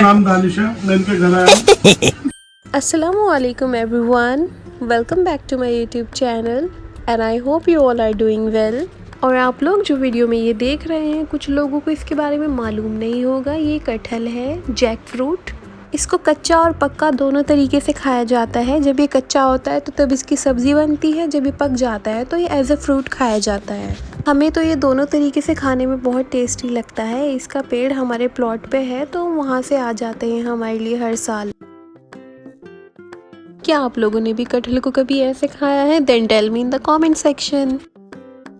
नाम दानिश है, मैं इनके घर आया। Assalamualaikum everyone, welcome back to my YouTube channel and I hope you all are doing well। और आप लोग जो वीडियो में ये देख रहे हैं, कुछ लोगों को इसके बारे में मालूम नहीं होगा। ये कटहल है, जैक फ्रूट। इसको कच्चा और पक्का दोनों तरीके से खाया जाता है। जब ये कच्चा होता है तो तब इसकी सब्ज़ी बनती है, जब ये पक जाता है तो ये एज अ फ्रूट खाया जाता है। हमें तो ये दोनों तरीके से खाने में बहुत टेस्टी लगता है। इसका पेड़ हमारे प्लॉट पे है तो वहाँ से आ जाते हैं हमारे लिए हर साल। क्या आप लोगों ने भी कटहल को कभी ऐसे खाया है? Then tell me in the comment section.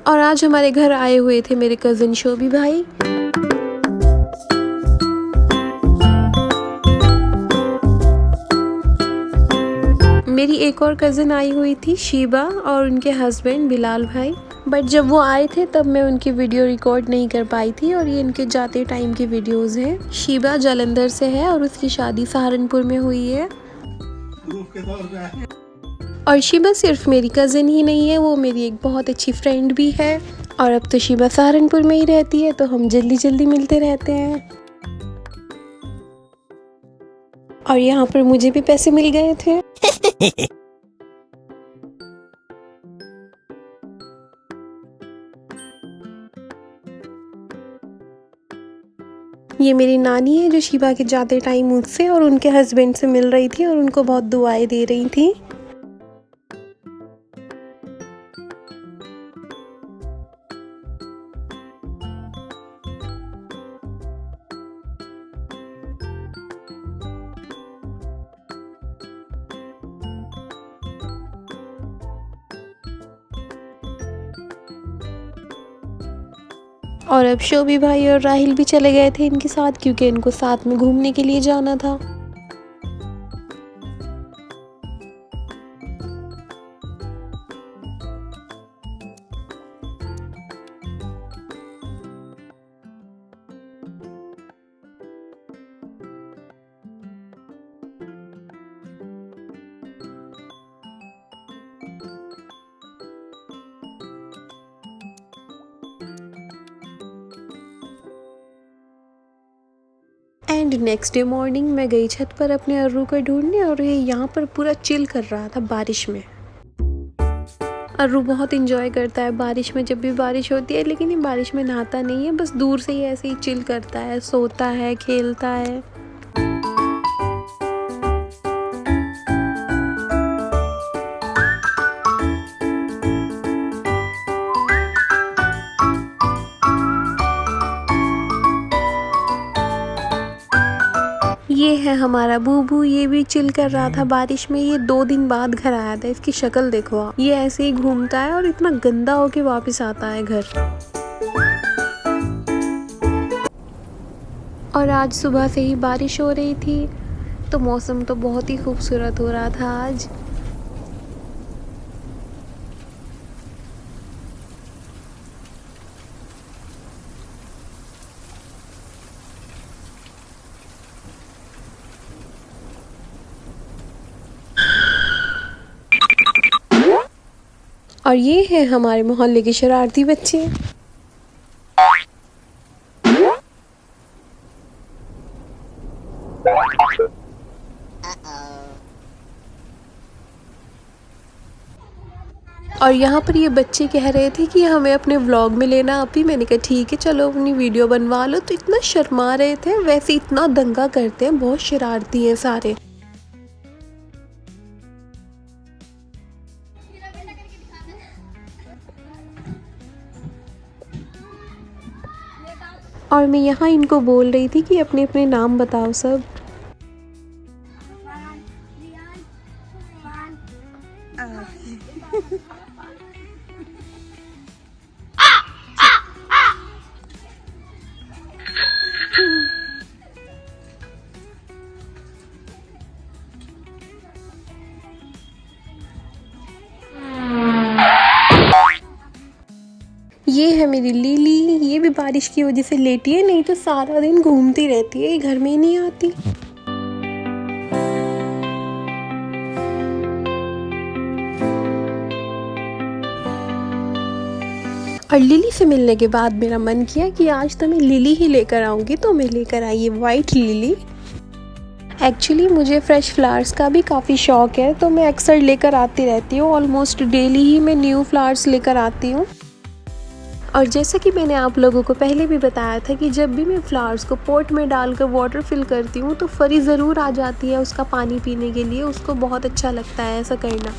और आज हमारे घर आए हुए थे मेरे कज़न शोभी भाई। मेरी एक और कज़न आई हुई थी, शीबा, और उनके हस्बैंड बिलाल भाई। बट जब वो आए थे तब मैं उनकी वीडियो रिकॉर्ड नहीं कर पाई थी और ये इनके जाते टाइम की वीडियोस हैं। शीबा जालंधर से है और उसकी शादी सहारनपुर में हुई है। और शीबा सिर्फ मेरी कज़न ही नहीं है, वो मेरी एक बहुत अच्छी फ्रेंड भी है। और अब तो शीबा सहारनपुर में ही रहती है तो हम जल्दी जल्दी मिलते रहते हैं। और यहाँ पर मुझे भी पैसे मिल गए थे। ये मेरी नानी है जो शीबा के जाते टाइम मुझसे और उनके हस्बैंड से मिल रही थी और उनको बहुत दुआएं दे रही थी। और अब शोभी भाई और राहिल भी चले गए थे इनके साथ, क्योंकि इनको साथ में घूमने के लिए जाना था। एंड नेक्स्ट डे मॉर्निंग मैं गई छत पर अपने अर्रू को ढूंढने और ये यहाँ पर पूरा चिल कर रहा था बारिश में। अर्रू बहुत इंजॉय करता है बारिश में, जब भी बारिश होती है, लेकिन ये बारिश में नहाता नहीं है, बस दूर से ही ऐसे ही चिल करता है, सोता है, खेलता है। ये है हमारा बूबू, ये भी चिल कर रहा था बारिश में। ये 2 दिन बाद घर आया था। इसकी शक्ल देखो आप, ये ऐसे ही घूमता है और इतना गंदा होके वापस आता है घर। और आज सुबह से ही बारिश हो रही थी तो मौसम तो बहुत ही खूबसूरत हो रहा था आज। और ये है हमारे मोहल्ले के शरारती बच्चे। और यहाँ पर ये बच्चे कह रहे थे कि हमें अपने व्लॉग में लेना आप ही। मैंने कहा ठीक है चलो अपनी वीडियो बनवा लो। तो इतना शर्मा रहे थे, वैसे इतना दंगा करते हैं, बहुत शरारती हैं सारे। और मैं यहाँ इनको बोल रही थी कि अपने अपने नाम बताओ सब। ये है मेरी लिली, ये भी बारिश की वजह से लेटी है, नहीं तो सारा दिन घूमती रहती है, घर में ही नहीं आती। और लिली से मिलने के बाद मेरा मन किया कि आज तो मैं लिली ही लेकर आऊँगी, तो मैं लेकर आई ये वाइट लिली। एक्चुअली मुझे फ़्रेश फ्लावर्स का भी काफ़ी शौक़ है, तो मैं अक्सर लेकर आती रहती हूँ। ऑलमोस्ट डेली ही मैं न्यू फ्लावर्स लेकर आती हूँ। और जैसा कि मैंने आप लोगों को पहले भी बताया था कि जब भी मैं फ्लावर्स को पॉट में डालकर वाटर फिल करती हूँ तो फरी ज़रूर आ जाती है उसका पानी पीने के लिए। उसको बहुत अच्छा लगता है ऐसा करना।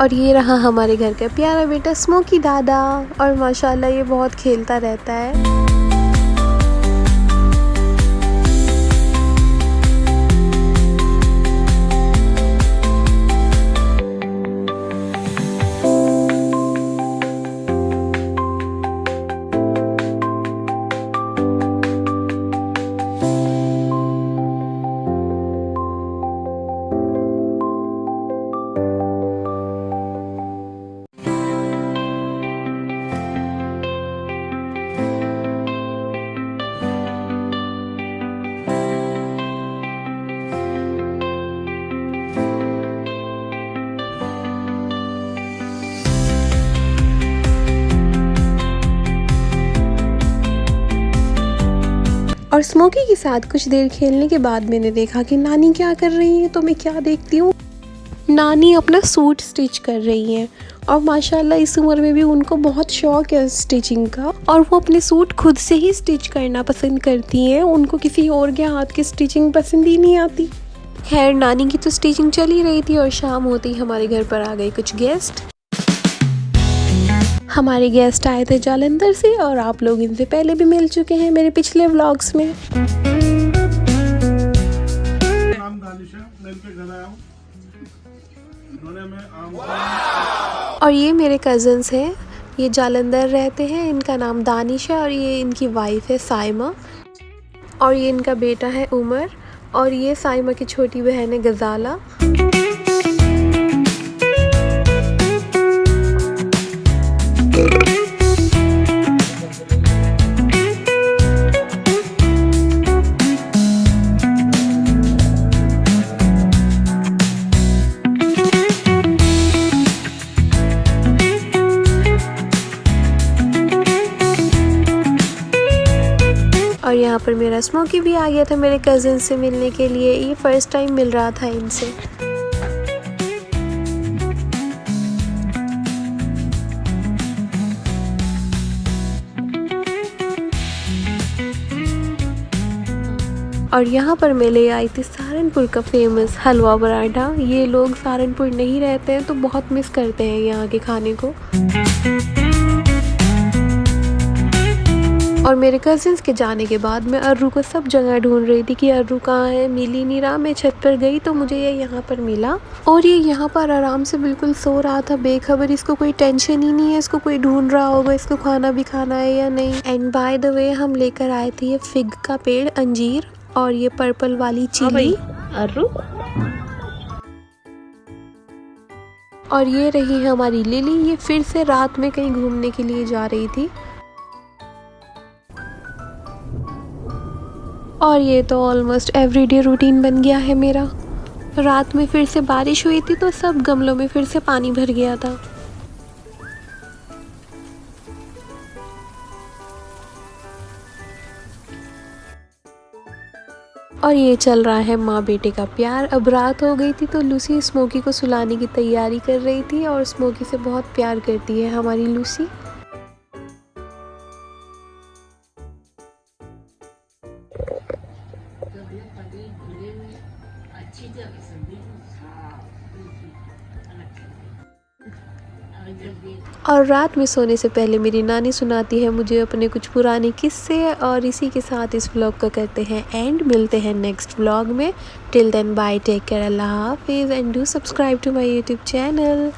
और ये रहा हमारे घर का प्यारा बेटा स्मोकी दादा, और माशाल्लाह ये बहुत खेलता रहता है। और स्मोकी के साथ कुछ देर खेलने के बाद मैंने देखा कि नानी क्या कर रही है, तो मैं क्या देखती हूँ, नानी अपना सूट स्टिच कर रही हैं। और माशाल्लाह इस उम्र में भी उनको बहुत शौक है स्टिचिंग का, और वो अपने सूट खुद से ही स्टिच करना पसंद करती हैं। उनको किसी और के हाथ की स्टिचिंग पसंद ही नहीं आती। खैर नानी की तो स्टिचिंग चल ही रही थी और शाम होते ही हमारे घर पर आ गए कुछ गेस्ट। हमारे गेस्ट आए थे जालंधर से, और आप लोग इनसे पहले भी मिल चुके हैं मेरे पिछले व्लॉग्स में। नाम दानिश है, मैं इनके घर आया हूँ। इन्होंने हमें आम और ये मेरे कज़न्स हैं, ये जालंधर रहते हैं। इनका नाम दानिश है और ये इनकी वाइफ है साइमा, और ये इनका बेटा है उमर, और ये साइमा की छोटी बहन है गज़ाला। और यहाँ पर मेरा स्मोकी भी आ गया था मेरे कज़न से मिलने के लिए। ये फ़र्स्ट टाइम मिल रहा था इनसे। और यहाँ पर मैं ले आई थी सहारनपुर का फेमस हलवा पराठा। ये लोग सहारनपुर नहीं रहते हैं तो बहुत मिस करते हैं यहाँ के खाने को। और मेरे कज़िन्स के जाने के बाद मैं अर्रू को सब जगह ढूंढ रही थी कि अर्रू कहाँ है, मिल ही नहीं रहा। मैं छत पर गई तो मुझे ये यहाँ पर मिला, और ये यहाँ पर आराम से बिल्कुल सो रहा था बेखबर। इसको कोई टेंशन ही नहीं है, इसको कोई ढूंढ रहा होगा इसको खाना भी खाना है या नहीं। एंड बाय द वे हम लेकर आए थे ये फिग का पेड़, अंजीर, और ये पर्पल वाली चिली। अर्रू और ये रही हमारी लिली, ये फिर से रात में कहीं घूमने के लिए जा रही थी। और ये तो ऑलमोस्ट एवरीडे रूटीन बन गया है मेरा। रात में फिर से बारिश हुई थी तो सब गमलों में फिर से पानी भर गया था। और ये चल रहा है माँ बेटे का प्यार। अब रात हो गई थी तो लूसी स्मोकी को सुलाने की तैयारी कर रही थी, और स्मोकी से बहुत प्यार करती है हमारी लूसी। अच्छी तरह से बिल्कुल साफ बिल्कुल अलग से। और जब ये और रात में सोने से पहले मेरी नानी सुनाती है मुझे अपने कुछ पुराने किस्से, और इसी के साथ इस व्लॉग को करते हैं एंड। मिलते हैं नेक्स्ट व्लॉग में। Till then bye, take care, अल्लाह हाफिज़ and do subscribe to my YouTube channel.